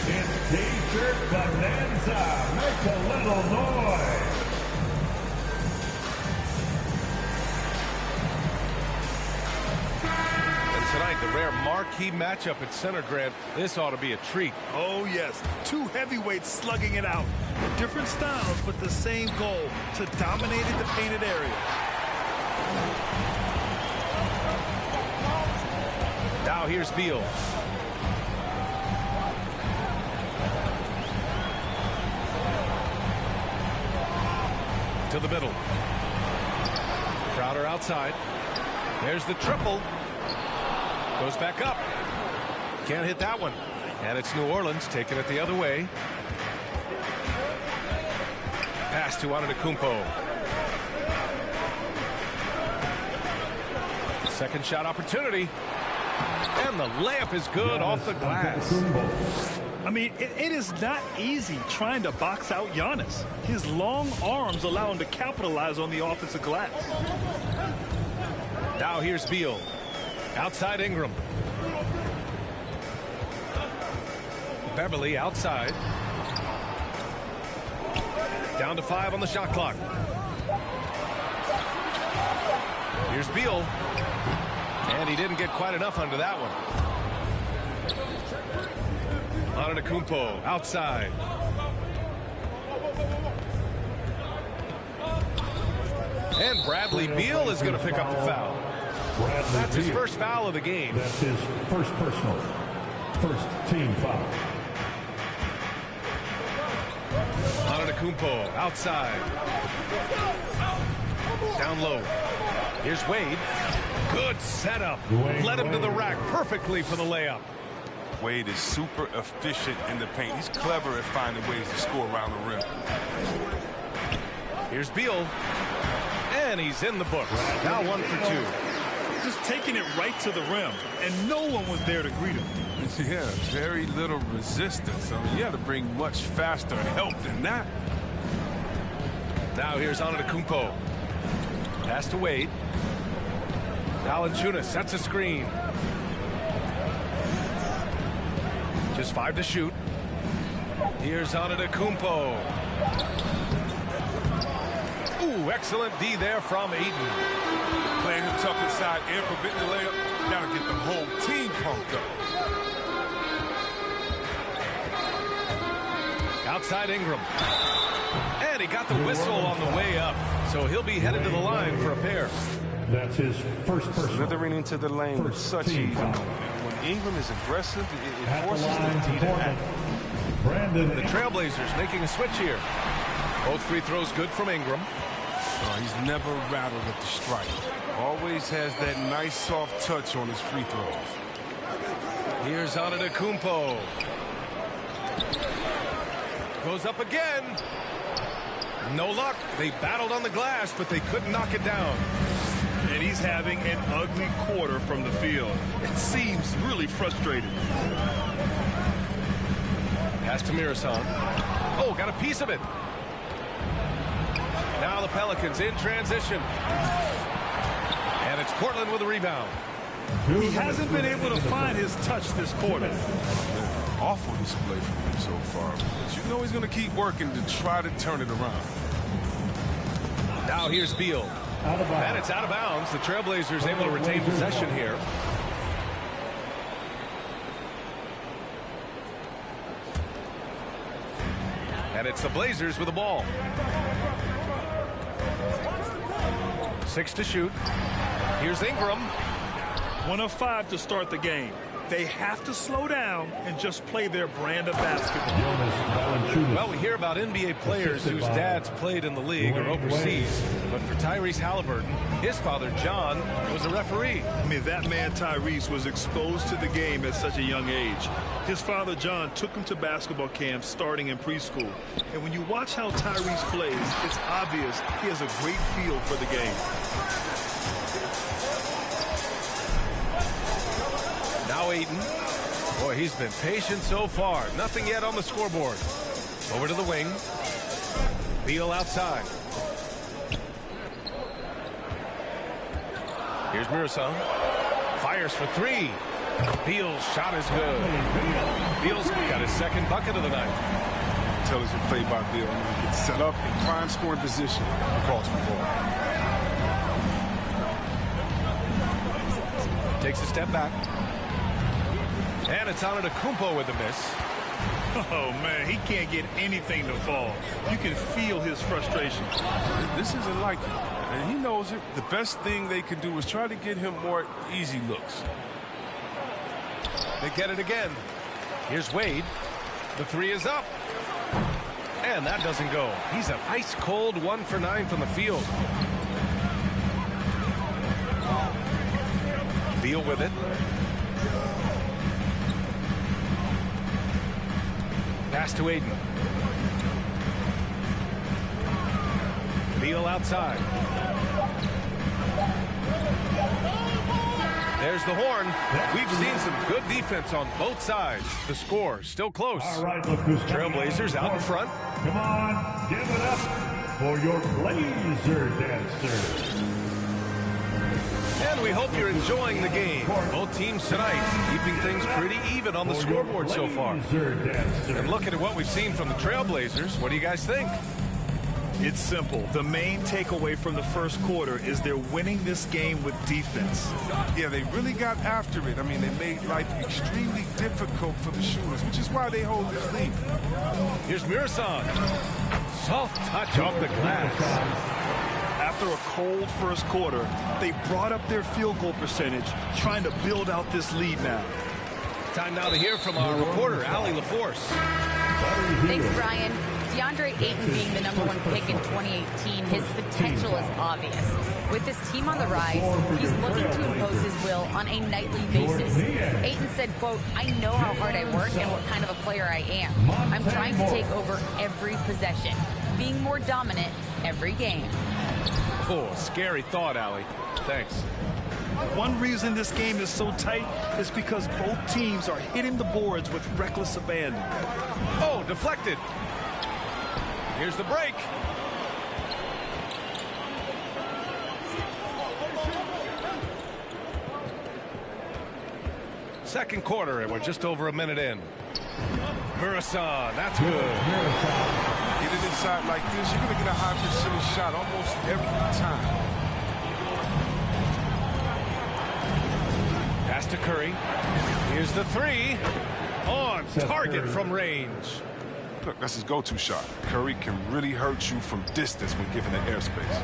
It's T-shirt bonanza. Make a little noise. And tonight, the rare marquee matchup at center, Grant. This ought to be a treat. Oh, yes. Two heavyweights slugging it out. Different styles, but the same goal, to dominate the painted area. Now here's Beal. To the middle. Crowder outside. There's the triple. Goes back up. Can't hit that one. And it's New Orleans taking it the other way. Pass to Antetokounmpo. Second shot opportunity. And the layup is good off the glass. I mean, it is not easy trying to box out Giannis. His long arms allow him to capitalize on the offensive glass. Now here's Beal. Outside Ingram. Beverly outside. Down to 5 on the shot clock. Here's Beal. And he didn't get quite enough under that one. Antetokounmpo outside. And Bradley Beal is going to pick up the foul. That's his first foul of the game. That's his first personal. First team foul. Antetokounmpo outside. Down low. Here's Wade. Good setup. Led him to the rack perfectly for the layup. Wade is super efficient in the paint. He's clever at finding ways to score around the rim. Here's Beal. And he's in the books. Now 1 for 2. Just taking it right to the rim, and no one was there to greet him. Yeah, very little resistance. I mean, you had to bring much faster help than that. Now here's Antetokounmpo. Pass to Wade. Valanciunas sets a screen. Just 5 to shoot. Here's Antetokounmpo. Ooh, excellent D there from Ayton. Playing him tough inside and preventing the layup. Gotta get the whole team pumped up. Outside Ingram. And he got the whistle on the way up. So he'll be headed to the line for a pair. That's his first personal. Slithering into the lane with such ease. When Ingram is aggressive, it forces the D to act. Brandon. The Trailblazers making a switch here. Both free throws good from Ingram. Oh, he's never rattled at the strike. Always has that nice soft touch on his free throws. Here's Antetokounmpo. Goes up again. No luck. They battled on the glass, but they couldn't knock it down. And he's having an ugly quarter from the field. It seems really frustrating. Pass to Mirasan. Oh, got a piece of it. Now the Pelicans in transition. And it's Portland with a rebound. He hasn't been able to find his touch this quarter. Awful display from him so far. But you know he's going to keep working to try to turn it around. Now here's Beal. Out of bounds. And it's out of bounds. The Trailblazers able to retain possession here. And it's the Blazers with the ball. 6 to shoot. Here's Ingram. 1 of 5 to start the game. They have to slow down and just play their brand of basketball. Well, we hear about NBA players whose dads played in the league or overseas. But for Tyrese Halliburton, his father, John, was a referee. I mean, that man, Tyrese, was exposed to the game at such a young age. His father, John, took him to basketball camps starting in preschool. And when you watch how Tyrese plays, it's obvious he has a great feel for the game. Now Ayton. Boy, he's been patient so far. Nothing yet on the scoreboard. Over to the wing. Beal outside. Here's Murasong. Fires for 3. Beal's shot is good. Beal's got his second bucket of the night. Intelligent play by Beal. He gets set up in prime scoring position across the ball. Takes a step back. And it's Antetokounmpo with a miss. Oh, man, he can't get anything to fall. You can feel his frustration. This isn't like it, and he knows it. The best thing they can do is try to get him more easy looks. They get it again. Here's Wade. The 3 is up. And that doesn't go. He's an ice-cold 1 for 9 from the field. Beal with it. Pass to Ayton. Beal outside. There's the horn. We've seen some good defense on both sides. The score still close. All right, look who's Trailblazers out in front. Come on, give it up for your Blazer dancer. And we hope you're enjoying the game. Both teams tonight keeping things pretty even on the scoreboard so far. And looking at what we've seen from the Trailblazers, what do you guys think? It's simple. The main takeaway from the first quarter is they're winning this game with defense. Yeah, they really got after it. I mean, they made life extremely difficult for the shooters, which is why they hold this lead. Here's Murasong. Soft touch off the glass. After a cold first quarter, they brought up their field goal percentage, trying to build out this lead now. Time now to hear from our reporter, Allie LaForce. Thanks, Brian. DeAndre Ayton being the #1 pick in 2018, his potential is obvious. With this team on the rise, he's looking to impose his will on a nightly basis. Ayton said, quote, "I know how hard I work and what kind of a player I am. I'm trying to take over every possession, being more dominant every game." Oh, scary thought, Allie. Thanks. One reason this game is so tight is because both teams are hitting the boards with reckless abandon. Oh, deflected. Here's the break. Second quarter, and we're just over a minute in. Murasong, that's good. Get it inside like this, you're going to get a high percentage shot almost every time. Pass to Curry. Here's the 3. On target from range. Look, that's his go-to shot. Curry can really hurt you from distance when given the airspace.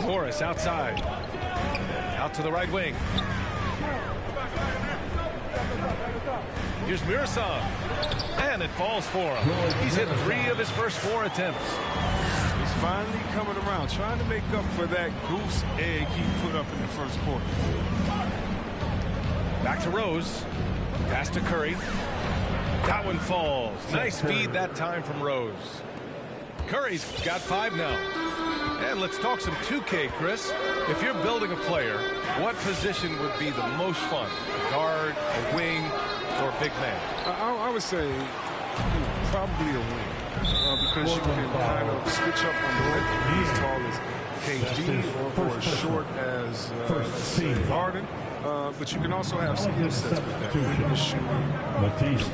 Morris outside. Out to the right wing. Here's Murasong. And it falls for him. He's hit 3 of his first 4 attempts. He's finally coming around, trying to make up for that goose egg he put up in the first quarter. Back to Rose. Pass to Curry. That one falls. Nice feed that time from Rose. Curry's got 5 now. And let's talk some 2K, Chris. If you're building a player, what position would be the most fun? A guard, a wing, or a big man? I would say probably a wing. Because you can kind of switch up on the length. He's tall as KD or as short as Harden. But you can also have skill sets with that. Quickness, shooting,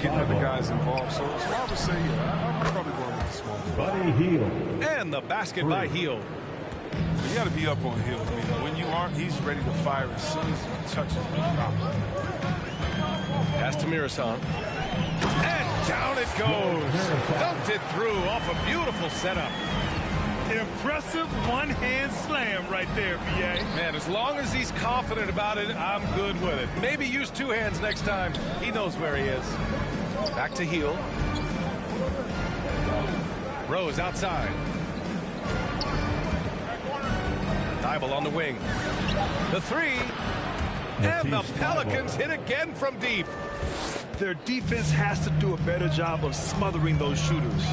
getting other guys involved. So I would say, I'm probably going with the small forward. Hill. And the basket by Hill. You got to be up on Hill. I mean, when you aren't, he's ready to fire as soon as he touches the drop. Pass to Mirasan. And down it goes. Dunked it through off a beautiful setup. Impressive one-hand slam right there, B.A. Man, as long as he's confident about it, I'm good with it. Maybe use two hands next time. He knows where he is. Back to Hill. Rose outside. Thybulle on the wing. The three. And the Pelicans hit again from deep. Their defense has to do a better job of smothering those shooters.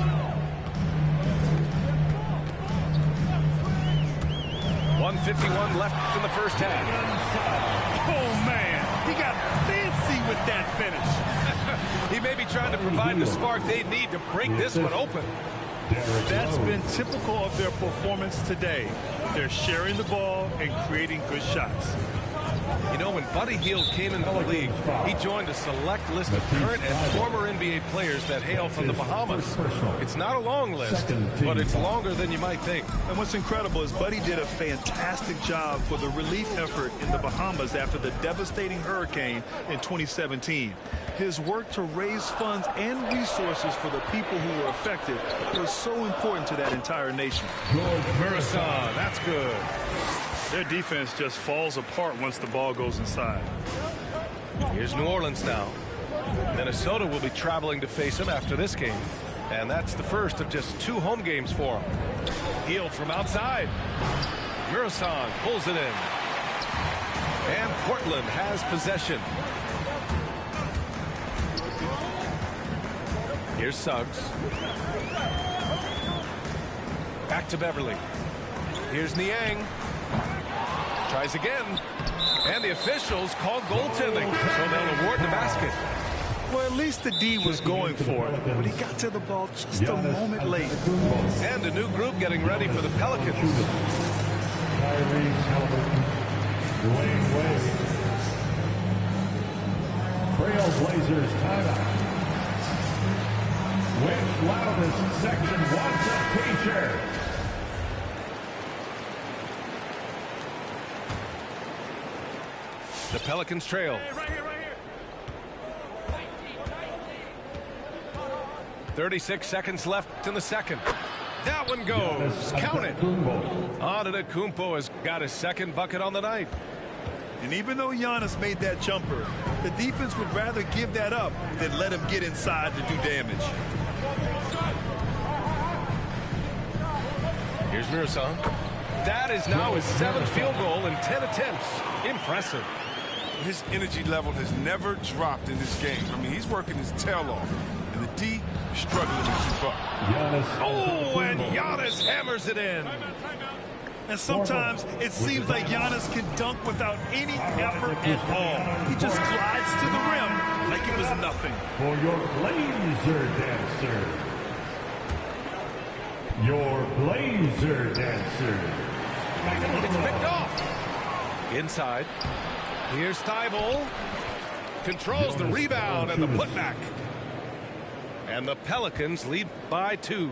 .151 left in the first half. Oh, man. He got fancy with that finish. He may be trying to provide the spark they need to break this one open. That's been typical of their performance today. They're sharing the ball and creating good shots. You know, when Buddy Hield came into the league, he joined a select list of current and former NBA players that hail from the Bahamas. It's not a long list, but it's longer than you might think. And what's incredible is Buddy did a fantastic job for the relief effort in the Bahamas after the devastating hurricane in 2017. His work to raise funds and resources for the people who were affected was so important to that entire nation. Mirasan, that's good. Their defense just falls apart once the ball goes inside. Here's New Orleans now. Minnesota will be traveling to face them after this game. And that's the first of just 2 home games for them. Hield from outside. Mirasan pulls it in. And Portland has possession. Here's Suggs. Back to Beverly. Here's Niang. Tries again. And the officials call goaltending, so they'll award the basket. Well, at least the D was going for it, but he got to the ball just a moment late. And a new group getting ready for the Pelicans. Tyrese Halliburton, Dwayne Wade. Trailblazers timeout. Which loudest section wants a t-shirt? The Pelicans trail. Right here. 36 seconds left in the second. That one goes. Count it. Antetokounmpo has got his second bucket on the night. And even though Giannis made that jumper, the defense would rather give that up than let him get inside to do damage. Here's Mirasan. That is now his 7th field goal in 10 attempts. Impressive. His energy level has never dropped in this game. I mean, he's working his tail off. And the D struggling to keep up. Oh, and Giannis hammers it in. And sometimes it seems like Giannis can dunk without any effort at all. He just glides to the rim like it was nothing. For your Blazer dancer. Your Blazer dancer. It's picked off. Inside. Here's Thybulle. Controls the rebound and the putback. And the Pelicans lead by 2.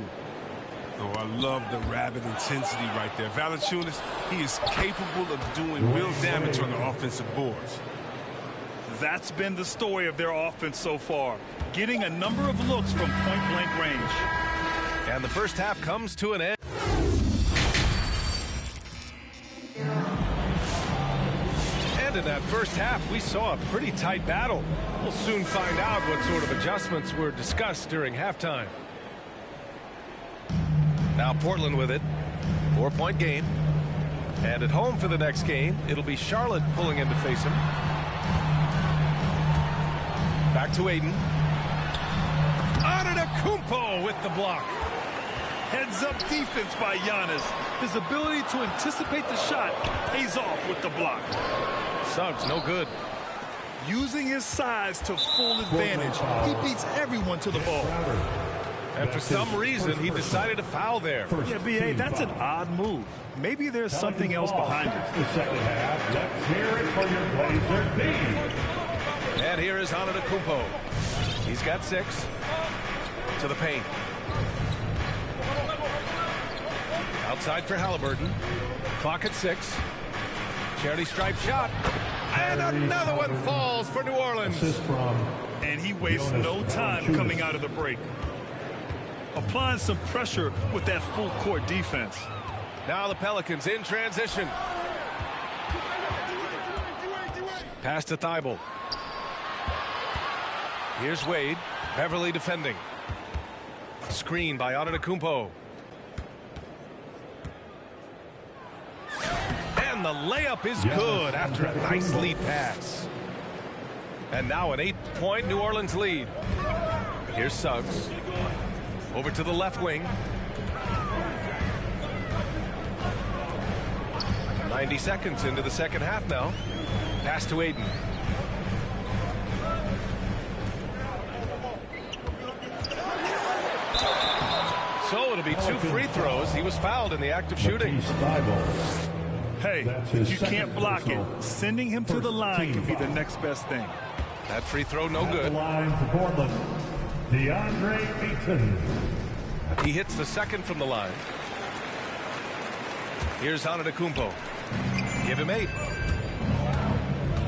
Oh, I love the rabid intensity right there. Valanciunas, he is capable of doing real damage on the offensive boards. That's been the story of their offense so far, getting a number of looks from point-blank range. And the first half comes to an end. And in that first half, we saw a pretty tight battle. We'll soon find out what sort of adjustments were discussed during halftime. Now Portland with it. 4-point game. And at home for the next game, it'll be Charlotte pulling in to face him. Back to Aiden. Antetokounmpo with the block. Heads-up defense by Giannis. His ability to anticipate the shot pays off with the block. Suggs, no good. Using his size to full advantage, he beats everyone to the ball. And for some reason, he decided to foul there. Yeah, B.A., that's an odd move. Maybe there's something else behind it. The second half. Let's hear it for your Blazer B. And here is Antetokounmpo. He's got 6. To the paint. Outside for Halliburton. Clock at 6. Charity stripe shot. And another one falls for New Orleans. And he wastes no time coming out of the break. Applying some pressure with that full court defense. Now the Pelicans in transition. Pass to Thibault. Here's Wade. Beverly defending. Screen by Antetokounmpo. And the layup is good after a nice lead pass. And now an 8-point New Orleans lead. Here's Suggs. Over to the left wing. 90 seconds into the second half now. Pass to Aiden. So it'll be 2 free throws. He was fouled in the act of shooting. Hey, if you can't block it, sending him to the line could be the next best thing. That free throw no good. Line for Portland, DeAndre Ayton. He hits the second from the line. Here's Antetokounmpo. Give him 8.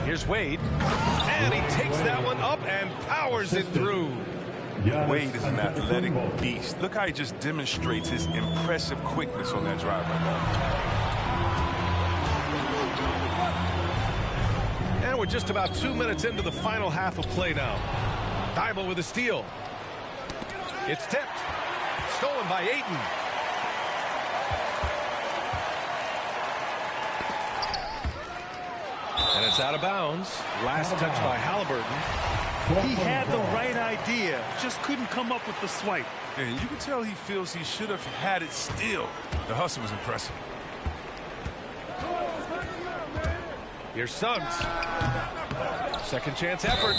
Here's Wade. And he takes that one up and powers it through. Wade is an athletic beast. Look how he just demonstrates his impressive quickness on that drive right now. And we're just about 2 minutes into the final half of play now. Thibault with a steal. It's tipped. Stolen by Ayton. And it's out of bounds. Last touch by Halliburton. He had the right idea, just couldn't come up with the swipe. And you can tell he feels he should have had it still. The hustle was impressive. Here's Suggs. Second chance effort.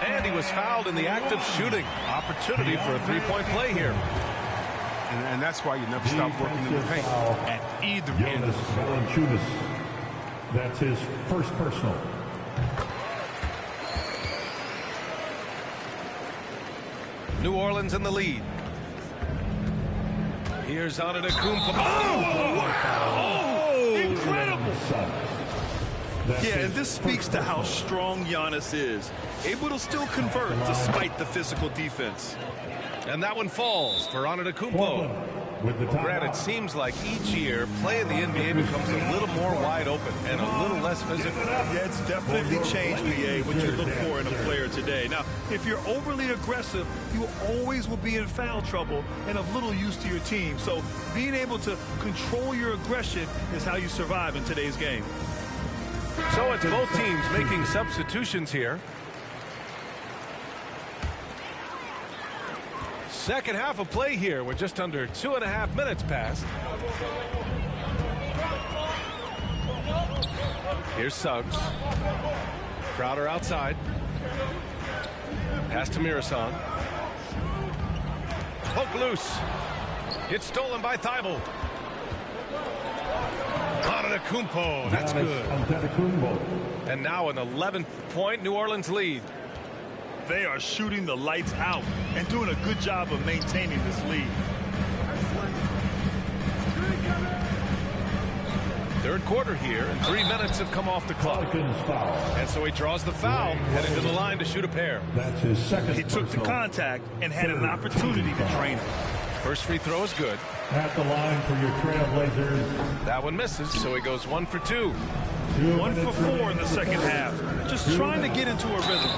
And he was fouled in the act of shooting. Opportunity for a 3-point play here. And that's why you never stop working in the paint at either end. That's his first personal. New Orleans in the lead. Here's Antetokounmpo. Oh, incredible! Yeah, and this speaks to how strong Giannis is. Able to still convert despite the physical defense. And that one falls for Antetokounmpo. Well, Grant, it seems like each year play in the NBA becomes a little more wide open and a little less physical. Yeah, it's definitely changed, BA, what you look for in a player today. Now, if you're overly aggressive, you always will be in foul trouble and of little use to your team. So being able to control your aggression is how you survive in today's game. So it's both teams making substitutions here. Second half of play here with just under 2.5 minutes passed. Here's Suggs. Crowder outside. Pass to Mirasan. Poke loose. It's stolen by Thibault. Antetokounmpo. That's good. And now an 11-point New Orleans lead. They are shooting the lights out and doing a good job of maintaining this lead. Third quarter here, and 3 minutes have come off the clock. And so he draws the foul, heading to the line to shoot a pair. That's his second. He took the contact and had an opportunity to drain it. First free throw is good. At the line for your Trailblazers. That one misses, so he goes 1 for 2. 1 for 4 in the second half. Just trying to get into a rhythm.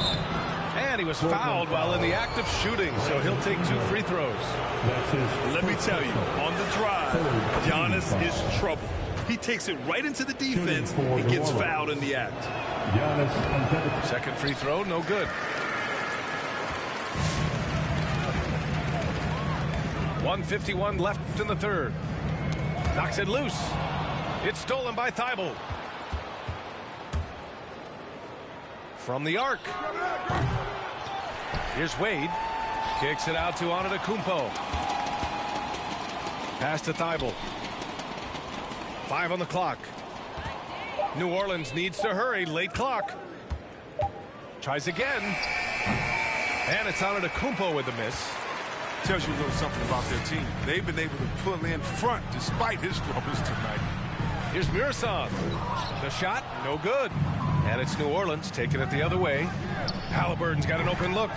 And he was fouled while in the act of shooting, so he'll take 2 free throws. Let me tell you, on the drive, Giannis is trouble. He takes it right into the defense and gets fouled in the act. Second free throw, no good. 1:51 left in the third. Knocks it loose. It's stolen by Thibault. From the arc. Here's Wade. Kicks it out to Antetokounmpo. Pass to Thibault. 5 on the clock. New Orleans needs to hurry. Late clock. Tries again. And it's Antetokounmpo with the miss. Tells you a little something about their team. They've been able to pull in front despite his struggles tonight. Here's Murison. The shot, no good. And it's New Orleans taking it the other way. Halliburton's got an open look.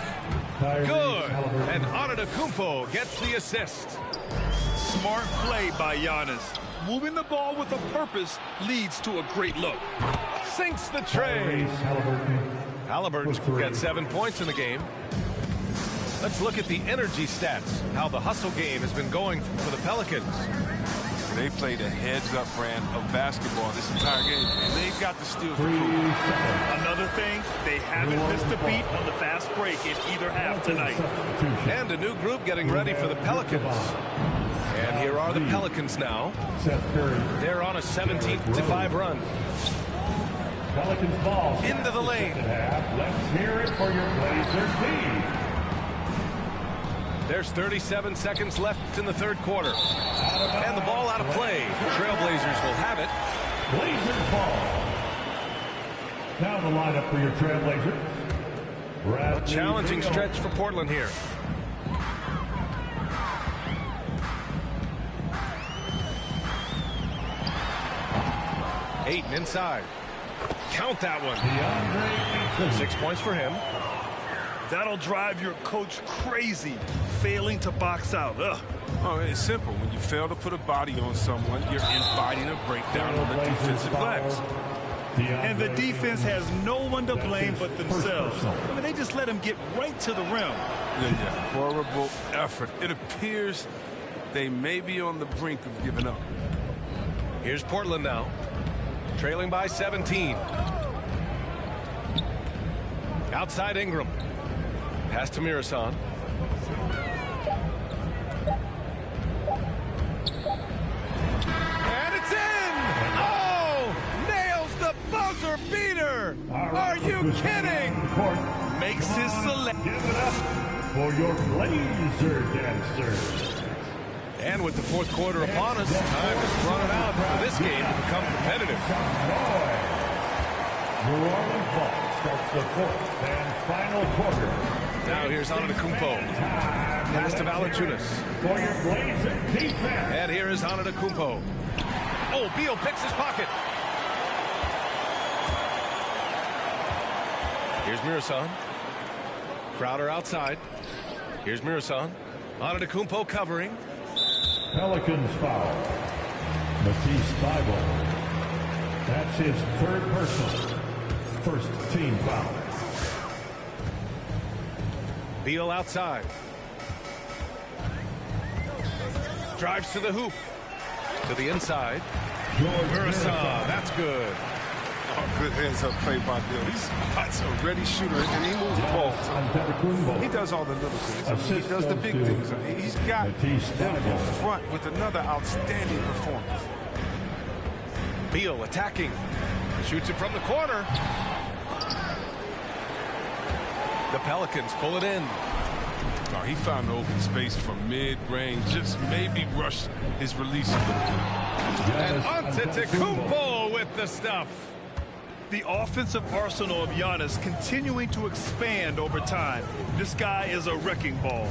Good. And Antetokounmpo gets the assist. Smart play by Giannis. Moving the ball with a purpose leads to a great look. Sinks the tray. Halliburton's got 7 points in the game. Let's look at the energy stats, how the hustle game has been going for the Pelicans. They played a heads-up brand of basketball this entire game, and they've got the steal. Another thing, they haven't missed a beat on the fast break in either half tonight. And a new group getting ready for the Pelicans. And here are the Pelicans now. They're on a 17-5 run. Pelicans ball. Into the lane. Let's hear it for your Blazer team. There's 37 seconds left in the third quarter. And the ball out of play. Trailblazers will have it. Blazers ball. Now the lineup for your Trailblazers. A challenging stretch for Portland here. Ayton inside. Count that one. 6 points for him. That'll drive your coach crazy, failing to box out. Ugh. Oh, it's simple. When you fail to put a body on someone, you're inviting a breakdown on the defensive glass. And the defense has no one to blame but themselves. I mean, they just let him get right to the rim. Yeah. Horrible effort. It appears they may be on the brink of giving up. Here's Portland now. Trailing by 17. Outside Ingram. Pass to Murison. And it's in! Oh! Nails the buzzer beater! Are you kidding? Makes his select. Give it up for your Blazer dancers. And with the fourth quarter upon us, time is running out for this game to become competitive. New Orleans ball starts the fourth and final quarter. Now here's Antetokounmpo. Pass to Valanciunas. For your Blazer defense. And here is Antetokounmpo. Oh, Beal picks his pocket. Here's Murison. Crowder outside. Here's Murison. Antetokounmpo covering. Pelicans foul. Matisse Thybulle. That's his third personal. First team foul. Beal outside. Drives to the hoop. To the inside. Murison, that's good. Oh, good hands-up play by Beal. He's a ready shooter, and he moves the ball. He does all the little things. I mean, he does the big things. He's got them in front with another outstanding performance. Beal attacking. Shoots it from the corner. The Pelicans pull it in. Oh, he found the open space from mid-range. Just maybe rushed his release a little bit. And Antetokounmpo with the stuff. The offensive arsenal of Giannis continuing to expand over time. This guy is a wrecking ball.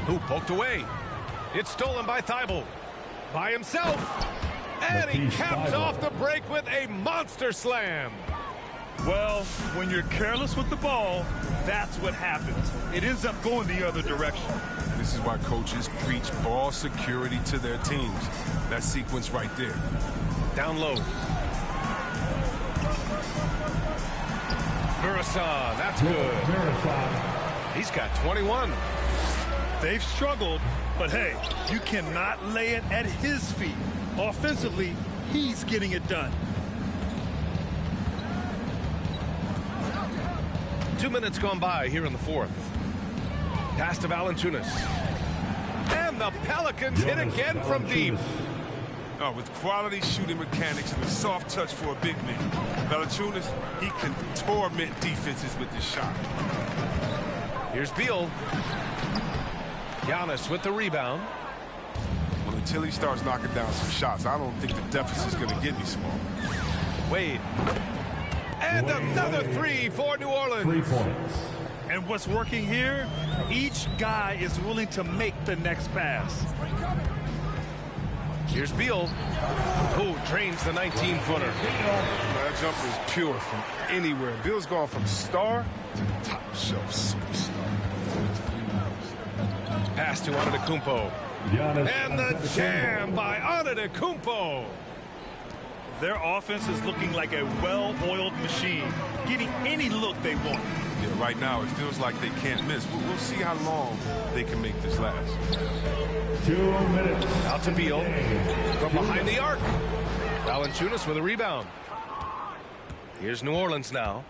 Who poked away? It's stolen by Thybulle. By himself. And he caps off the break with a monster slam. Well, when you're careless with the ball, that's what happens. It ends up going the other direction. This is why coaches preach ball security to their teams. That sequence right there. Down low. Murison, that's good. He's got 21. They've struggled, but hey, you cannot lay it at his feet. Offensively, he's getting it done. 2 minutes gone by here in the fourth. Pass to Valanciunas. And the Pelicans hit again from deep. Oh, with quality shooting mechanics and a soft touch for a big man, Valanciunas, he can torment defenses with this shot. Here's Beal. Giannis with the rebound. Well, until he starts knocking down some shots, I don't think the deficit's going to get any smaller. Wade. And another three for New Orleans. 3 points. And what's working here Each guy is willing to make the next pass. Here's Beal, who drains the 19-footer. That jumper is pure from anywhere. Beal's gone from star to top shelf superstar. Pass to Antetokounmpo. And the jam by Antetokounmpo. Their offense is looking like a well-oiled machine, getting any look they want. Yeah, right now it feels like they can't miss. We'll see how long they can make this last. 2 minutes. Out to Beal from behind the arc. Valanciunas with a rebound. Here's New Orleans now.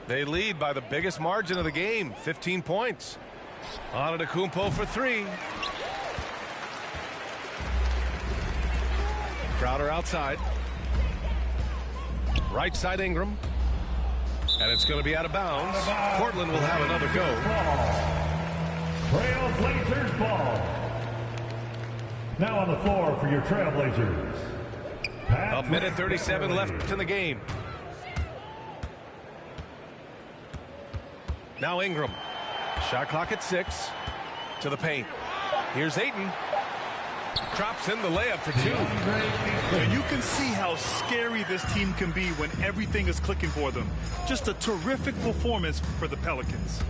They lead by the biggest margin of the game, 15 points. Antetokounmpo for three. Crowder outside. Right side Ingram. And it's going to be out of bounds. Portland will have another go. Trailblazers ball. Now on the floor for your Trailblazers. A minute 37 left in the game. Now Ingram. Shot clock at 6. To the paint. Here's Ayton. Drops in the layup for 2. And you can see how scary this team can be when everything is clicking for them. Just a terrific performance for the Pelicans.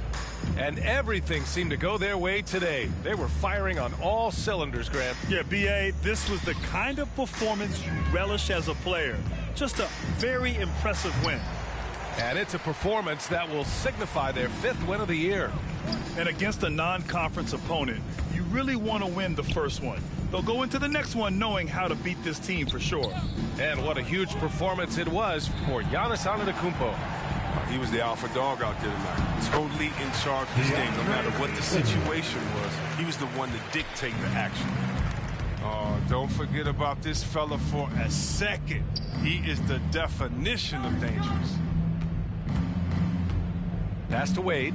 And everything seemed to go their way today. They were firing on all cylinders, Grant. Yeah, B.A., this was the kind of performance you relish as a player. Just a very impressive win. And it's a performance that will signify their 5th win of the year. And against a non-conference opponent, you really want to win the first one. They'll go into the next one knowing how to beat this team for sure. And what a huge performance it was for Giannis Antetokounmpo. He was the alpha dog out there tonight. Totally in charge of this game. No matter what the situation was, he was the one to dictate the action. Oh, don't forget about this fella for a second. He is the definition of dangerous. Pass to Wade.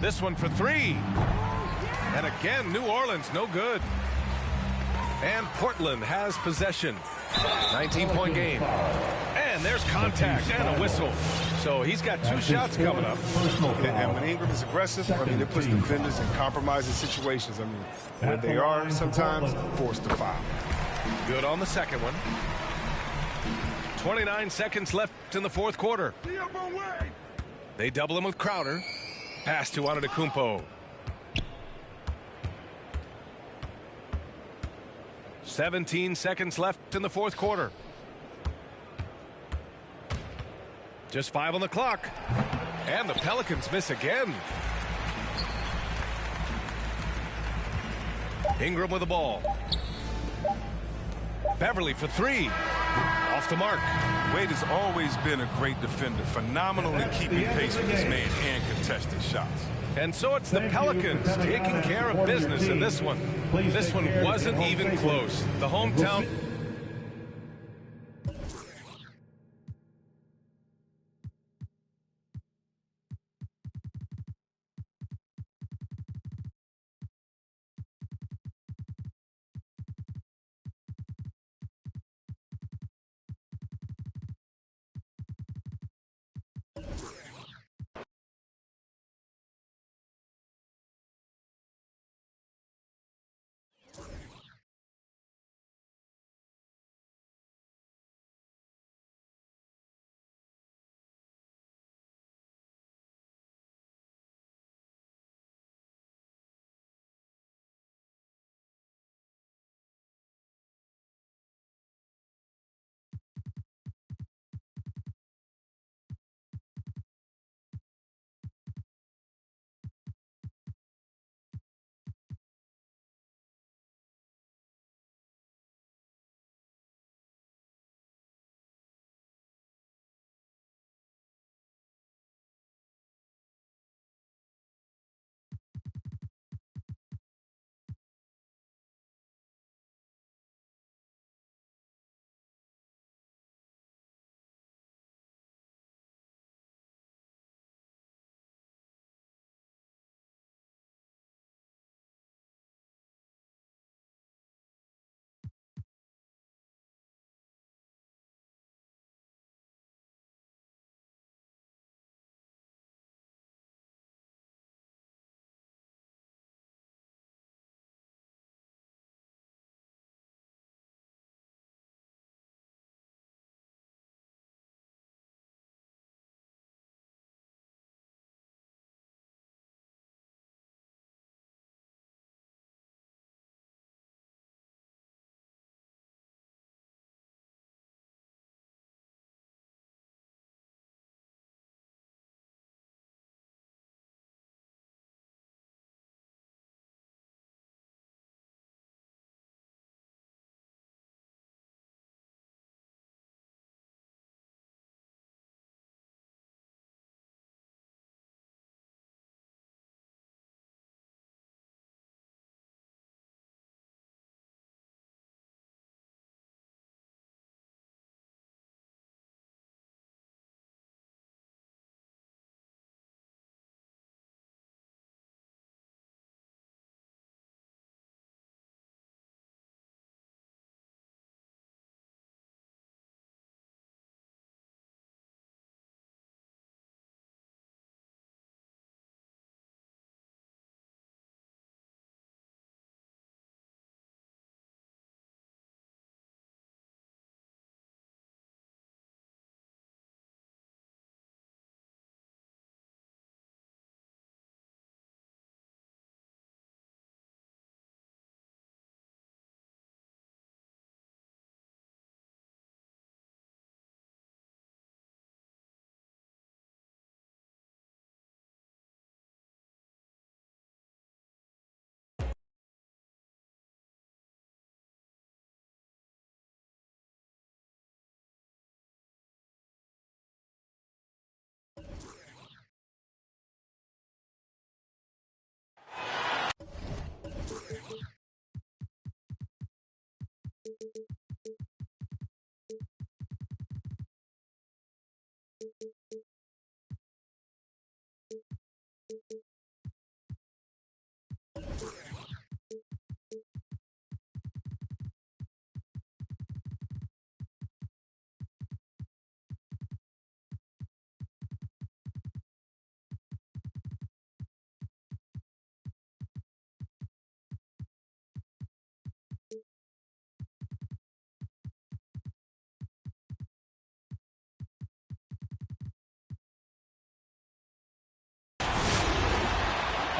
This one for 3. And again, New Orleans, no good. And Portland has possession. 19-point game. And there's contact and a whistle. So he's got 2 shots coming up. And when Ingram is aggressive, I mean, it puts defenders in compromising situations. I mean, where they are sometimes forced to foul. Good on the second one. 29 seconds left in the 4th quarter. They double him with Crowder. Pass to Antetokounmpo. 17 seconds left in the 4th quarter. Just 5 on the clock. And the Pelicans miss again. Ingram with the ball. Beverly for 3. Off the mark. Wade has always been a great defender. Phenomenal in keeping pace with his man and contested shots. And so it's the Pelicans taking care of business in this one. This one wasn't even close. The hometown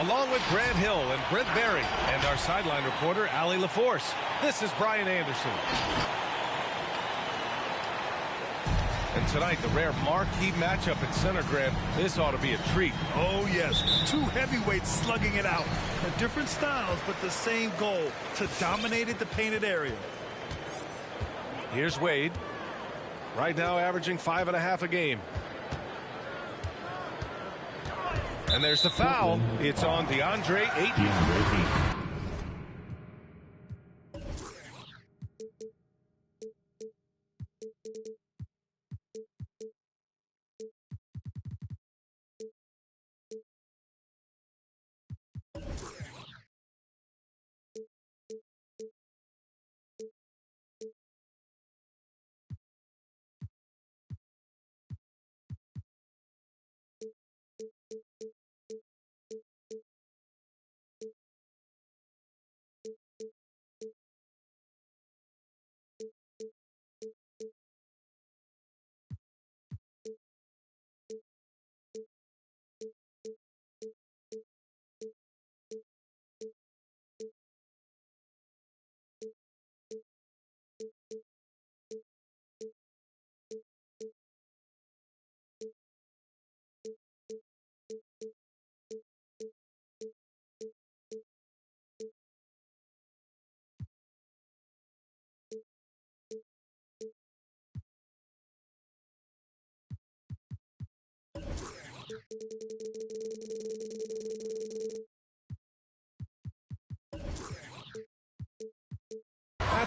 Along with Grant Hill and Brent Barry and our sideline reporter, Allie LaForce, this is Brian Anderson. And tonight, the rare marquee matchup at center, Grant. This ought to be a treat. Oh, yes. Two heavyweights slugging it out. Different styles, but the same goal, to dominate at the painted area. Here's Wade. Right now averaging 5.5 a game. And there's the foul. It's on DeAndre Ayton.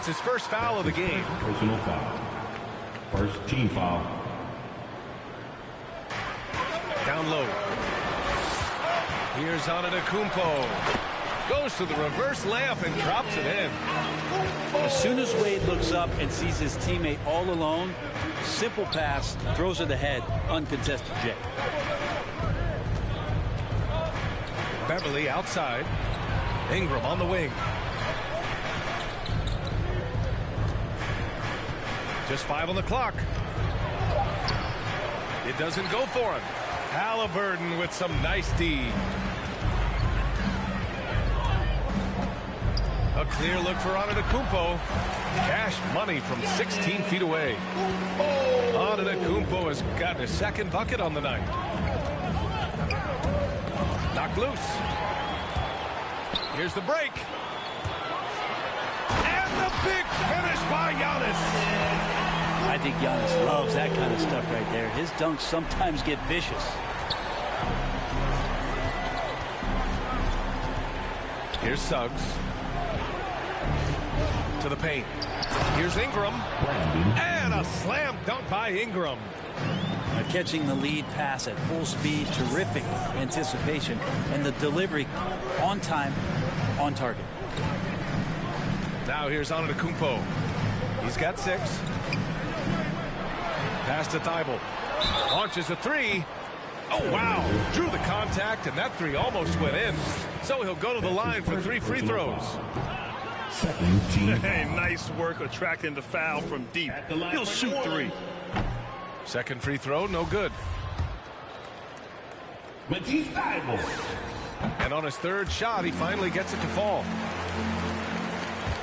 That's his first foul of the game. Personal foul. First team foul. Down low. Here's Antetokounmpo. Goes to the reverse layup and drops it in. As soon as Wade looks up and sees his teammate all alone, simple pass, throws it ahead, uncontested J. Beverly outside. Ingram on the wing. Just 5 on the clock. It doesn't go for him. Halliburton with some nice D. A clear look for Antetokounmpo. Cash money from 16 feet away. Antetokounmpo has gotten his second bucket on the night. Knocked loose. Here's the break. And the big finish by Giannis. I think Giannis loves that kind of stuff right there. His dunks sometimes get vicious. Here's Suggs. To the paint. Here's Ingram. And a slam dunk by Ingram. Catching the lead pass at full speed, terrific anticipation, and the delivery on time, on target. Now here's Antetokounmpo. He's got 6. Pass to Thibault. Launches a 3. Oh, wow. Drew the contact, and that 3 almost went in. So he'll go to the line for 3 free throws. Hey, nice work attracting the foul from deep. He'll shoot 3. Second free throw, no good. And on his third shot, he finally gets it to fall.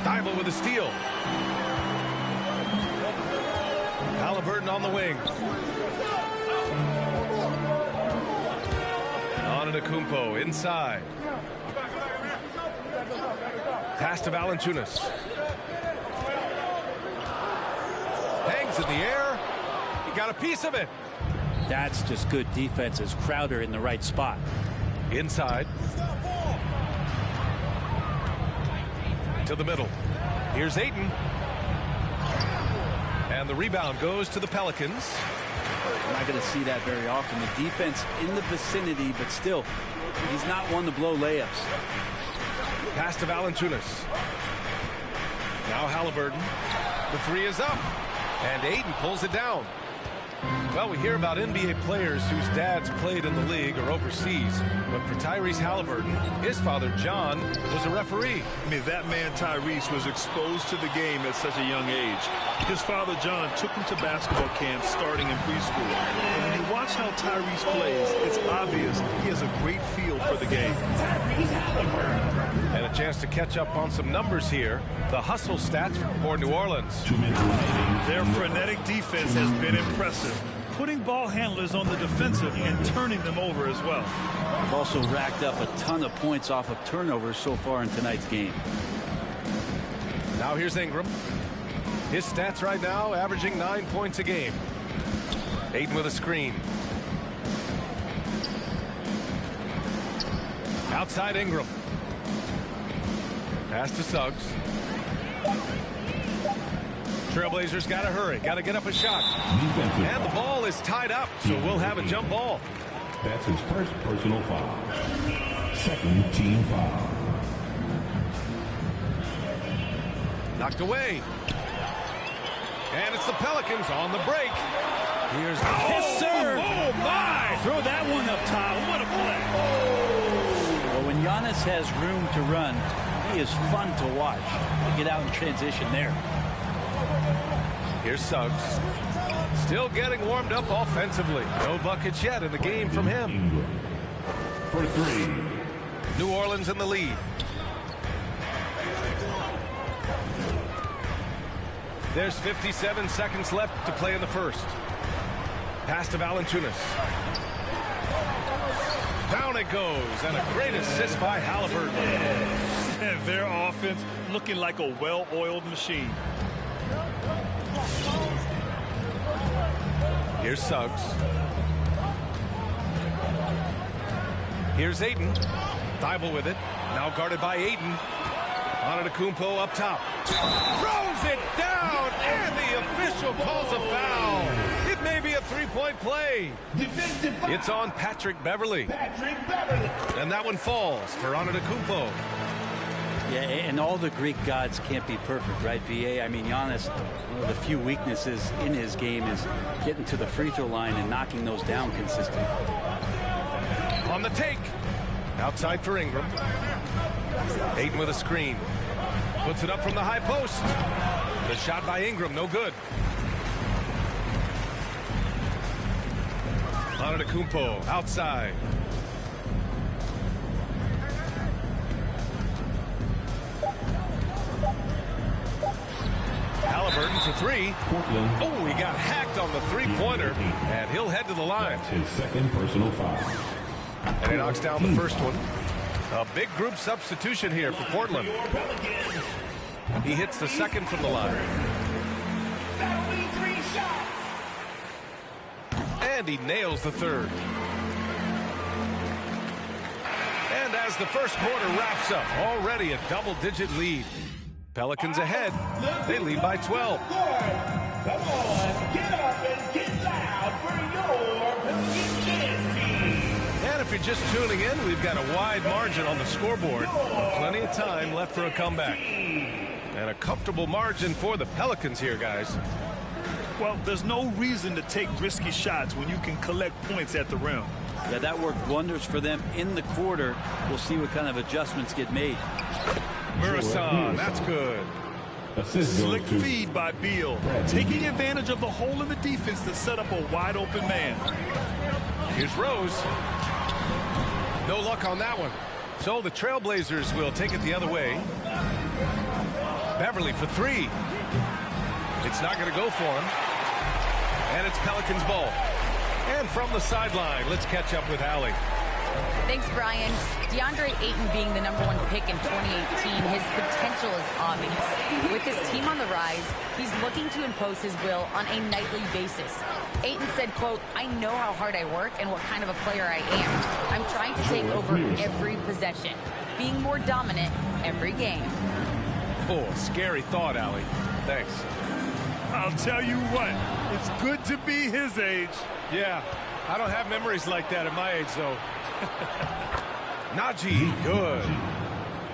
Thibault with a steal. Halliburton on the wing. Antetokounmpo inside. Pass to Valanciunas. Hangs in the air. He got a piece of it. That's just good defense as Crowder in the right spot. Inside. To the middle. Here's Ayton. And the rebound goes to the Pelicans. We're not going to see that very often. The defense in the vicinity, but still, he's not one to blow layups. Pass to Valanciunas. Now Halliburton. The three is up. And Ayton pulls it down. Well, we hear about NBA players whose dads played in the league or overseas. But for Tyrese Halliburton, his father, John, was a referee. I mean, that man, Tyrese, was exposed to the game at such a young age. His father, John, took him to basketball camps starting in preschool. And when you watch how Tyrese plays, it's obvious he has a great feel for the game. And a chance to catch up on some numbers here. The hustle stats for New Orleans. Their frenetic defense has been impressive, putting ball handlers on the defensive and turning them over as well. They've also racked up a ton of points off of turnovers so far in tonight's game. Now here's Ingram. His stats right now averaging 9 points a game. Ayton with a screen. Outside Ingram. Pass to Suggs. Trailblazers got to hurry. Got to get up a shot. And the ball is tied up, so we'll have a jump ball. That's his first personal foul. Second team foul. Knocked away. And it's the Pelicans on the break. Here's Yes, sir. Oh, my! Throw that one up top. What a play. Well, when Giannis has room to run, he is fun to watch. Get out in transition there. Here's Suggs. Still getting warmed up offensively. No buckets yet in the game from him. For three. New Orleans in the lead. There's 57 seconds left to play in the first. Pass to Valanciunas. Down it goes, and a great assist by Halliburton. And their offense looking like a well-oiled machine. Here's Suggs. Here's Ayton. Thibault with it. Now guarded by Ayton. Antetokounmpo up top. Throws it down, and the official calls a foul. It may be a three-point play. It's on Patrick Beverley. And that one falls for Antetokounmpo. Yeah, and all the Greek gods can't be perfect, right, B.A.? I mean, Giannis, one of the few weaknesses in his game is getting to the free throw line and knocking those down consistently. On the take. Outside for Ingram. Ayton with a screen. Puts it up from the high post. The shot by Ingram, no good. Antetokounmpo outside. Halliburton for three. Portland. Oh, he got hacked on the three-pointer, and he'll head to the line. His second personal foul. And he knocks down the first one. A big group substitution here for Portland. He hits the second from the line. And he nails the third. And as the first quarter wraps up, already a double-digit lead. Pelicans ahead. They lead by 12. Come on, get up and get loud for your Pelicans team. And if you're just tuning in, we've got a wide margin on the scoreboard. Plenty of time left for a comeback. And a comfortable margin for the Pelicans here, guys. Well, there's no reason to take risky shots when you can collect points at the rim. Yeah, that worked wonders for them in the quarter. We'll see what kind of adjustments get made. Murasan, that's good. Slick feed by Beal, taking advantage of the hole in the defense to set up a wide open man. Here's Rose. No luck on that one. So the Trailblazers will take it the other way. Beverley for three. It's not going to go for him. And it's Pelicans ball. And from the sideline, let's catch up with Allie. Thanks, Brian. DeAndre Ayton being the #1 pick in 2018, his potential is obvious. With his team on the rise, he's looking to impose his will on a nightly basis. Ayton said, quote, "I know how hard I work and what kind of a player I am. I'm trying to take over every possession, being more dominant every game." Oh, scary thought, Allie. Thanks. I'll tell you what, it's good to be his age. Yeah, I don't have memories like that at my age, though. Najee, good.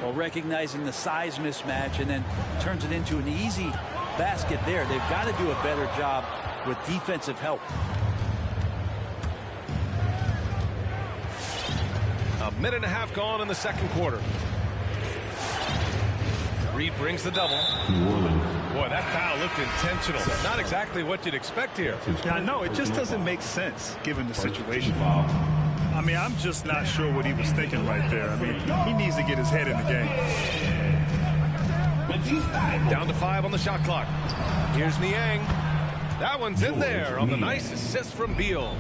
Well, recognizing the size mismatch and then turns it into an easy basket there. They've got to do a better job with defensive help. A minute and a half gone in the second quarter. Reed brings the double. Boy, that foul looked intentional. Not exactly what you'd expect here. Yeah, I know. It just doesn't make sense given the situation. I mean, I'm just not sure what he was thinking right there. I mean, he needs to get his head in the game. Down to 5 on the shot clock. Here's Niang. That one's in there on the nice assist from Beal.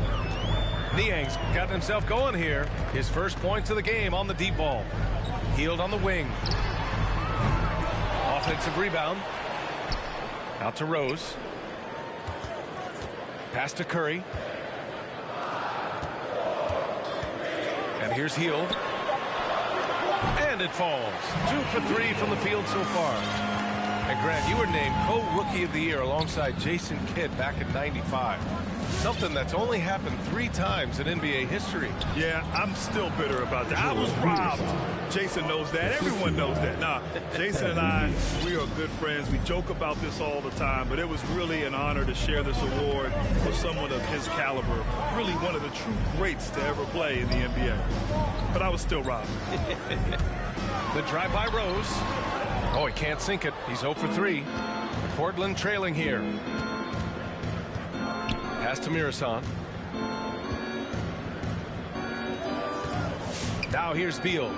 Niang's got himself going here. His first points of the game on the deep ball. Healed on the wing. Offensive rebound. Out to Rose. Pass to Curry. And here's Hield. And it falls. 2 for 3 from the field so far. And Grant, you were named co-rookie of the year alongside Jason Kidd back in '95. Something that's only happened 3 times in NBA history. Yeah, I'm still bitter about that. I was robbed. Jason knows that. Everyone knows that. Nah, Jason and I, we are good friends. We joke about this all the time, but it was really an honor to share this award with someone of his caliber. Really one of the true greats to ever play in the NBA. But I was still robbed. The drive by Rose. Oh, he can't sink it. He's 0 for 3. Portland trailing here. Pass to Mirasan. Now here's Beal.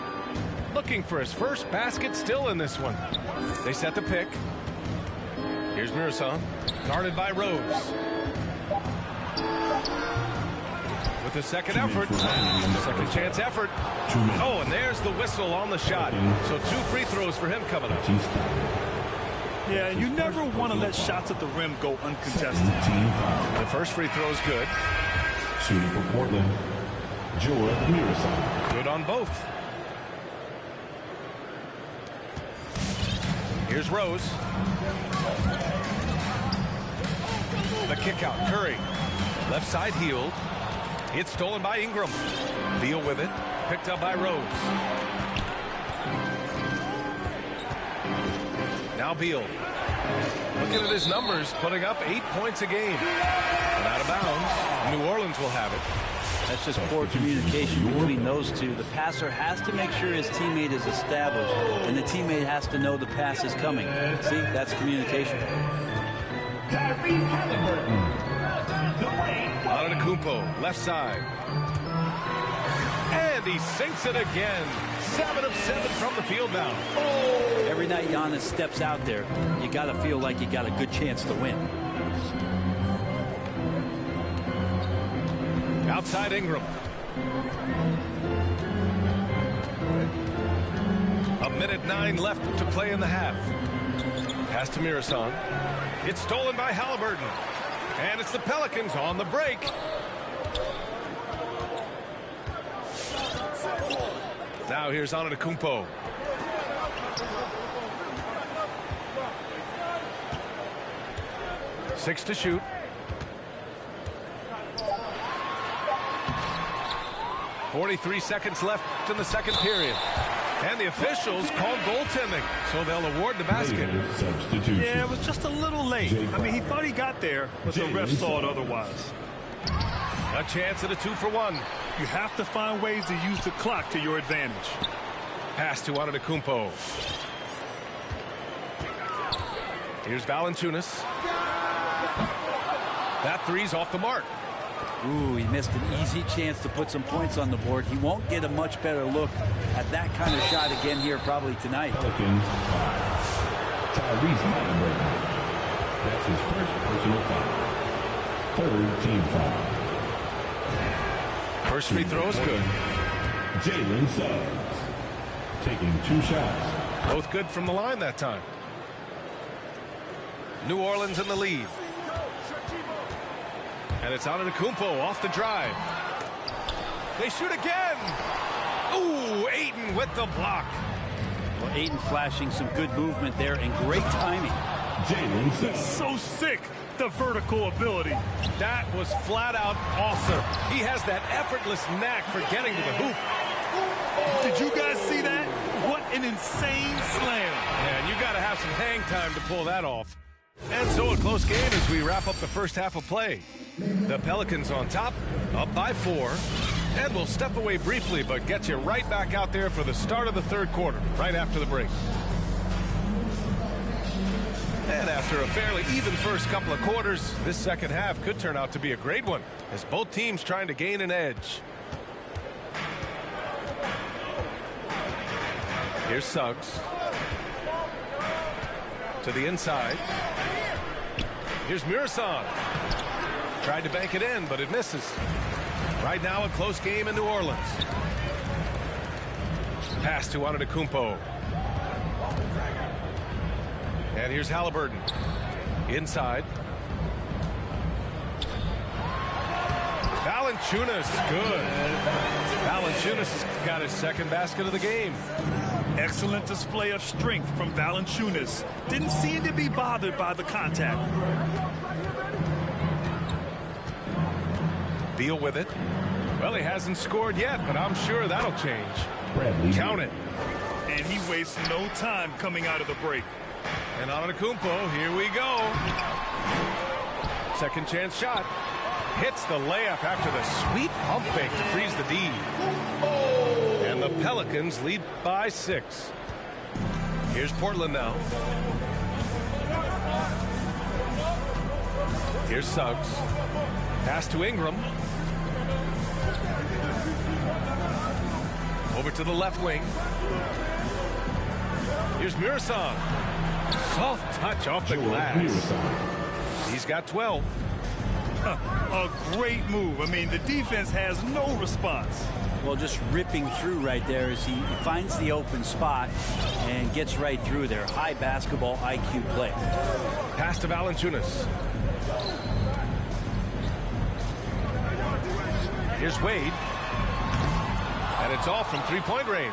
Looking for his first basket still in this one. They set the pick. Here's Mirasan. Guarded by Rose. With the second effort. Second chance effort. Oh, and there's the whistle on the shot. So 2 free throws for him coming up. Yeah, you never want to let shots at the rim go uncontested. The first free throw is good. Shooting for Portland, George Mirasan. Good on both. Here's Rose. The kick out. Curry. Left side Hield. It's stolen by Ingram. Beal with it. Picked up by Rose. Now Beal. Looking at his numbers, putting up 8 points a game. And out of bounds. New Orleans will have it. That's just poor communication between those two. The passer has to make sure his teammate is established, and the teammate has to know the pass is coming. See, that's communication. Tyrese Halliburton. Antetokounmpo, left side. And he sinks it again. 7 of 7 from the field now. Every night Giannis steps out there, you got to feel like you got a good chance to win. Outside Ingram. A minute 9 left to play in the half. Pass to Mirasan. It's stolen by Halliburton. And it's the Pelicans on the break. Now here's Antetokounmpo. Six to shoot. .43 seconds left in the second period. And the officials called goaltending, so they'll award the basket. Yeah, it was just a little late. I mean, he thought he got there, but the ref saw it otherwise. A chance at a 2 for 1. You have to find ways to use the clock to your advantage. Pass to Antetokounmpo. Here's Valanciunas. That three's off the mark. Ooh, he missed an easy chance to put some points on the board. He won't get a much better look at that kind of shot again here probably tonight. Tyrese Halliburton. That's his first personal foul. Third team foul. First free throw is good. Jalen Suggs taking 2 shots. Both good from the line that time. New Orleans in the lead. And it's Antetokounmpo off the drive. They shoot again. Ooh, Ayton with the block. Well, Ayton flashing some good movement there and great timing. Jalen Suggs. So sick, the vertical ability. That was flat out awesome. He has that effortless knack for getting to the hoop. Did you guys see that? What an insane slam. And you got to have some hang time to pull that off. And so a close game as we wrap up the first half of play. The Pelicans on top, up by 4. And we'll step away briefly, but get you right back out there for the start of the third quarter, right after the break. And after a fairly even first couple of quarters, this second half could turn out to be a great one, as both teams trying to gain an edge. Here's Suggs. To the inside. Here's Murasan. Tried to bank it in, but it misses. Right now, a close game in New Orleans. Pass to Antetokounmpo. And here's Halliburton. Inside. Valanciunas, good. Valanciunas has got his second basket of the game. Excellent display of strength from Valanciunas. Didn't seem to be bothered by the contact. Beal with it. Well, he hasn't scored yet, but I'm sure that'll change. Count it. And he wastes no time coming out of the break. And Antetokounmpo, here we go. Second chance shot. Hits the layup after the sweet pump fake to freeze the D. And the Pelicans lead by 6. Here's Portland now. Here's Suggs. Pass to Ingram. Over to the left wing. Here's Murasan. Soft touch off the glass. He's got 12. A great move. I mean, the defense has no response. Well, just ripping through right there as he finds the open spot and gets right through there. High basketball IQ play. Pass to Valanciunas. Here's Wade. And it's off from three-point range.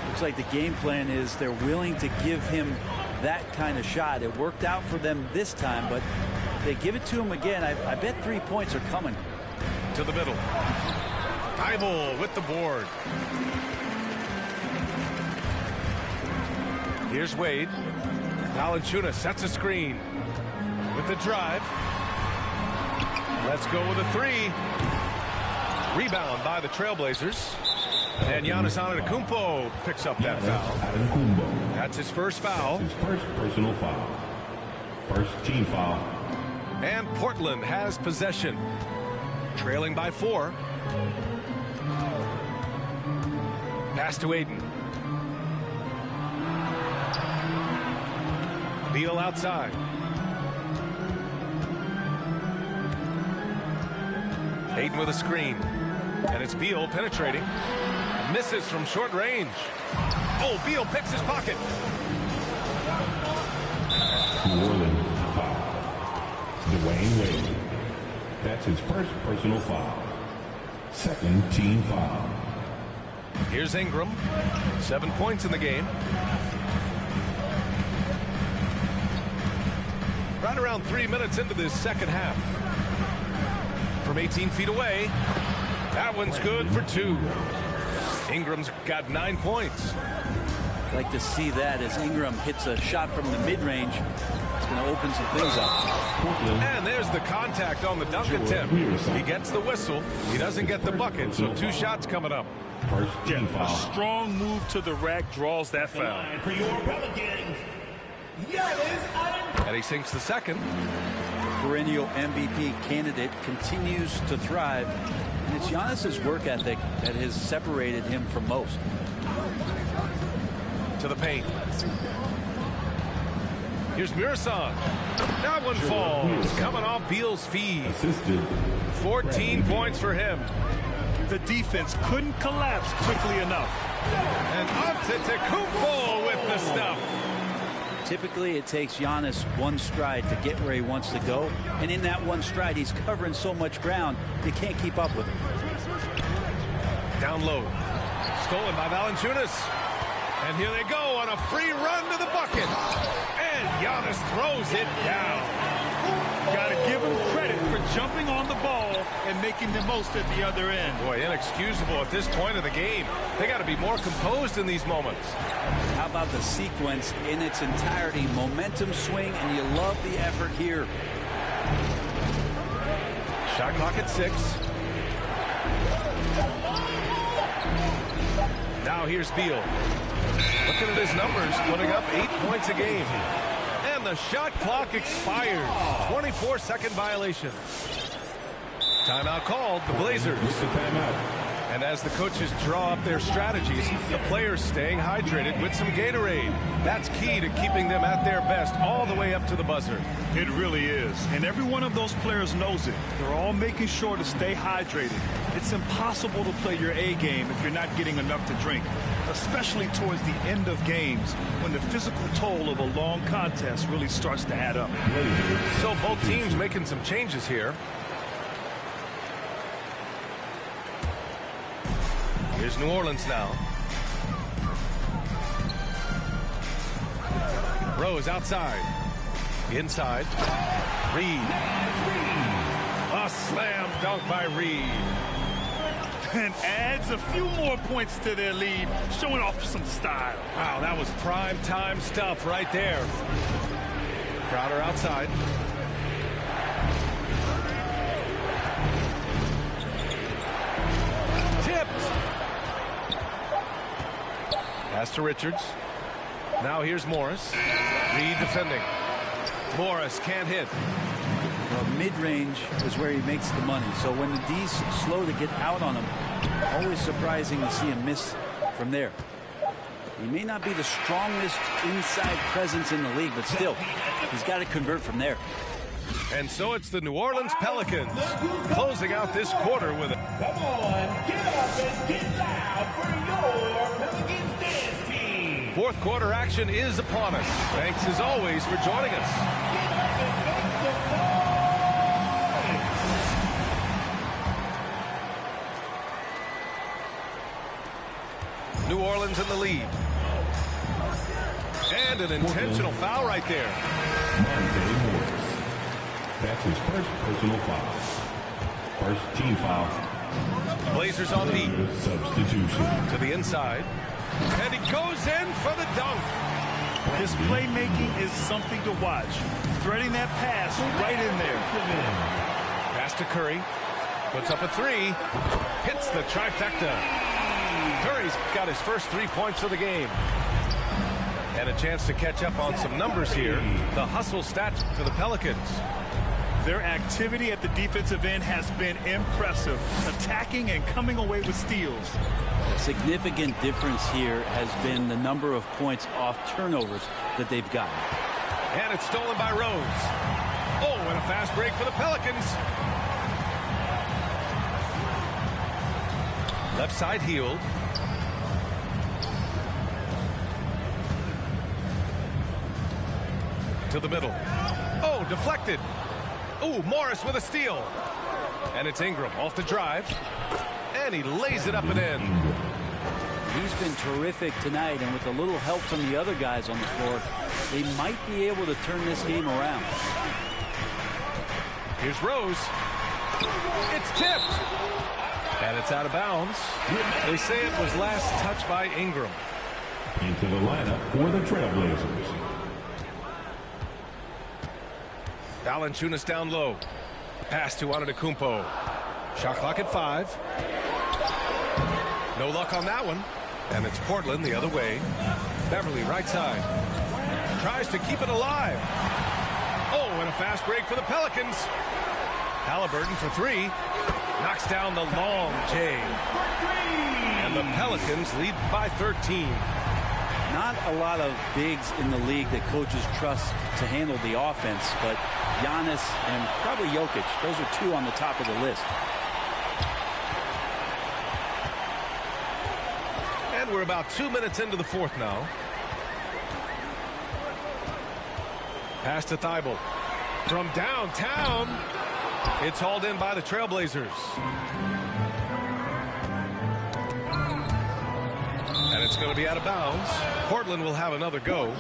Looks like the game plan is they're willing to give him that kind of shot. It worked out for them this time, but if they give it to him again, I bet 3 points are coming. To the middle. Thybulle with the board. Here's Wade. Valanciunas sets a screen. With the drive. Let's go with a 3. Rebound by the Trailblazers. And Giannis Antetokounmpo picks up that foul. That's his first foul. His first personal foul. First team foul. And Portland has possession. Trailing by 4. Pass to Aiden. Beal outside. Aiden with a screen. And it's Beal penetrating. Misses from short range. Oh, Beal picks his pocket. New Orleans foul. Dwayne Wade. That's his first personal foul. Second team foul. Here's Ingram. 7 points in the game. Right around 3 minutes into this second half. From 18 feet away. That one's good for 2. Ingram's got 9 points. I'd like to see that as Ingram hits a shot from the mid-range. It's going to open some things up. And there's the contact on the dunk attempt. He gets the whistle. He doesn't get the bucket, so 2 shots coming up. First team A foul. strong move to the rack draws that foul. For your Pelicans, Giannis Antetokounmpo. And he sinks the second. Perennial MVP candidate continues to thrive. And it's Giannis's work ethic that has separated him from most. To the paint. Here's Murasan. That one falls. Coming off Beal's feed. Assisted. 14 points for him. The defense couldn't collapse quickly enough. And Antetokounmpo with the stuff. Typically, it takes Giannis one stride to get where he wants to go. And in that one stride, he's covering so much ground, you can't keep up with him. Down low. Stolen by Valanciunas. And here they go on a free run to the bucket. And Giannis throws it down. Got to give him credit for jumping on the ball and making the most at the other end. Boy, inexcusable at this point of the game. They got to be more composed in these moments. How about the sequence in its entirety? Momentum swing, and you love the effort here. Shot clock at 6. Now here's Beal. Looking at his numbers, putting up 8 points a game. And the shot clock expires. 24-second violation. Timeout called, the Blazers. And as the coaches draw up their strategies, the players staying hydrated with some Gatorade. That's key to keeping them at their best all the way up to the buzzer. It really is. And every one of those players knows it. They're all making sure to stay hydrated. It's impossible to play your A game if you're not getting enough to drink, especially towards the end of games when the physical toll of a long contest really starts to add up. So both teams making some changes here. Here's New Orleans now. Rose outside. Inside. Reed. A slam dunk by Reed. And adds a few more points to their lead, showing off some style. Wow, that was prime time stuff right there. Crowder outside. Tipped. Pass to Richards. Now here's Morris. Reed defending. Morris can't hit. Well, mid-range is where he makes the money. So when the D's slow to get out on him, always surprising to see him miss from there. He may not be the strongest inside presence in the league, but still, he's got to convert from there. And so it's the New Orleans Pelicans closing out this quarter with a... Come on, get up and get loud for your Pelicans dance team. Fourth quarter action is upon us. Thanks as always for joining us. Get up and make some noise. New Orleans in the lead. And an intentional foul right there. That's his first personal foul. First team foul. Blazers on deep. Substitution. To the inside. And he goes in for the dunk. His playmaking is something to watch. Threading that pass right in there. Pass to Curry. Puts up a 3. Hits the trifecta. Curry's got his first 3 points of the game. And a chance to catch up on some numbers here. The hustle stats for the Pelicans. Their activity at the defensive end has been impressive, attacking and coming away with steals. A significant difference here has been the number of points off turnovers that they've gotten. And it's stolen by Rose. Oh, and a fast break for the Pelicans. Left side healed. To the middle. Oh, deflected. Oh, Morris with a steal. And it's Ingram off the drive. And he lays it up and in. He's been terrific tonight, and with a little help from the other guys on the floor, they might be able to turn this game around. Here's Rose. It's tipped. And it's out of bounds. They say it was last touched by Ingram. Into the lineup for the Trailblazers. Valanciunas down low. Pass to Antetokounmpo. Shot clock at 5. No luck on that one. And it's Portland the other way. Beverly right side. Tries to keep it alive. Oh, and a fast break for the Pelicans. Halliburton for 3. Knocks down the long J. And the Pelicans lead by 13. Not a lot of bigs in the league that coaches trust to handle the offense, but Giannis and probably Jokic, those are 2 on the top of the list. And we're about 2 minutes into the fourth now. Pass to Thibault. From downtown, it's hauled in by the Trailblazers. And And it's going to be out of bounds. Portland will have another go.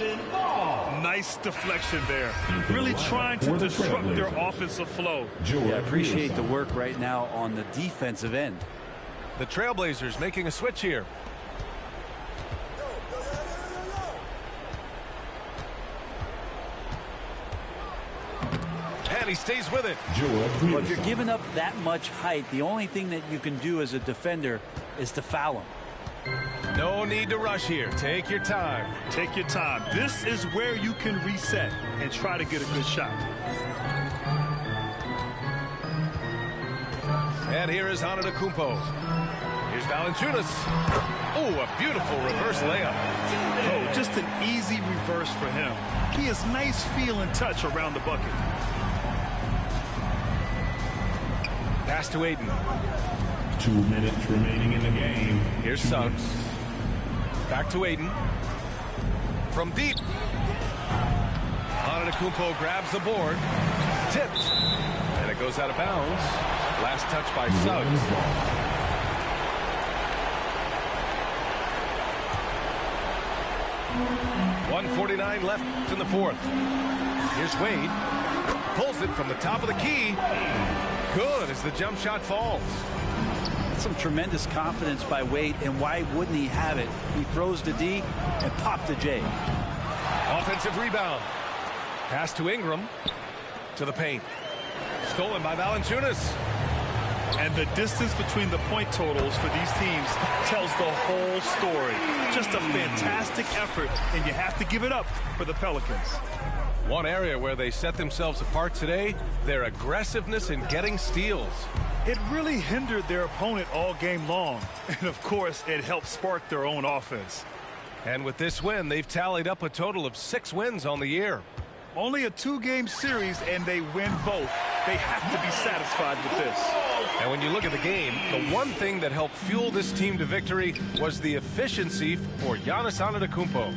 Nice deflection there. Really trying to disrupt their offensive flow. Yeah, I appreciate the work right now on the defensive end. The Trailblazers making a switch here. And he stays with it. Well, if you're giving up that much height, the only thing that you can do as a defender is to foul him. No need to rush here. Take your time. Take your time. This is where you can reset and try to get a good shot. And here is Antetokounmpo. Here's Valanciunas. Oh, a beautiful reverse layup. Oh, just an easy reverse for him. He has nice feel and touch around the bucket. Pass to Ayton. 2 minutes remaining in the game. Here's Suggs. Back to Ayton. From deep. Antetokounmpo grabs the board. Tipped. And it goes out of bounds. Last touch by Suggs. .149 left in the fourth. Here's Wade. Pulls it from the top of the key. Good as the jump shot falls. Some tremendous confidence by Wade, and why wouldn't he have it? He throws to D and pop to J. Offensive rebound. Pass to Ingram. To the paint. Stolen by Valanciunas. And the distance between the point totals for these teams tells the whole story. Just a fantastic effort, and you have to give it up for the Pelicans. One area where they set themselves apart today, their aggressiveness in getting steals. It really hindered their opponent all game long. And, of course, it helped spark their own offense. And with this win, they've tallied up a total of 6 wins on the year. Only a 2-game series, and they win both. They have to be satisfied with this. And when you look at the game, the one thing that helped fuel this team to victory was the efficiency for Giannis Antetokounmpo.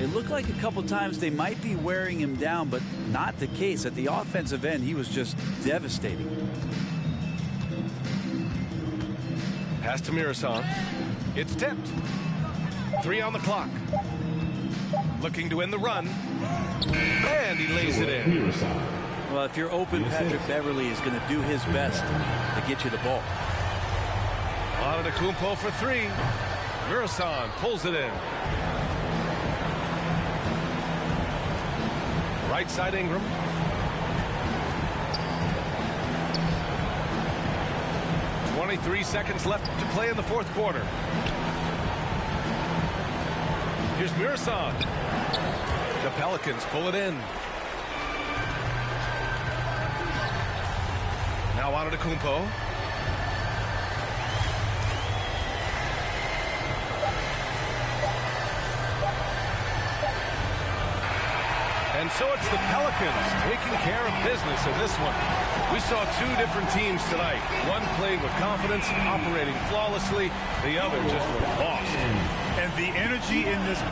It looked like a couple times they might be wearing him down, but not the case. At the offensive end, he was just devastating. Pass to Mirasan. It's tipped. 3 on the clock. Looking to end the run. And he lays it in. Well, if you're open, Patrick Beverly is going to do his best to get you the ball. Antetokounmpo for 3. Mirasan pulls it in. Right side Ingram. .23 seconds left to play in the fourth quarter. Here's Mirasan. The Pelicans pull it in. Now Antetokounmpo. And so it's the Pelicans taking care of business in this one. We saw 2 different teams tonight. One played with confidence, operating flawlessly. The other just lost. And the energy in this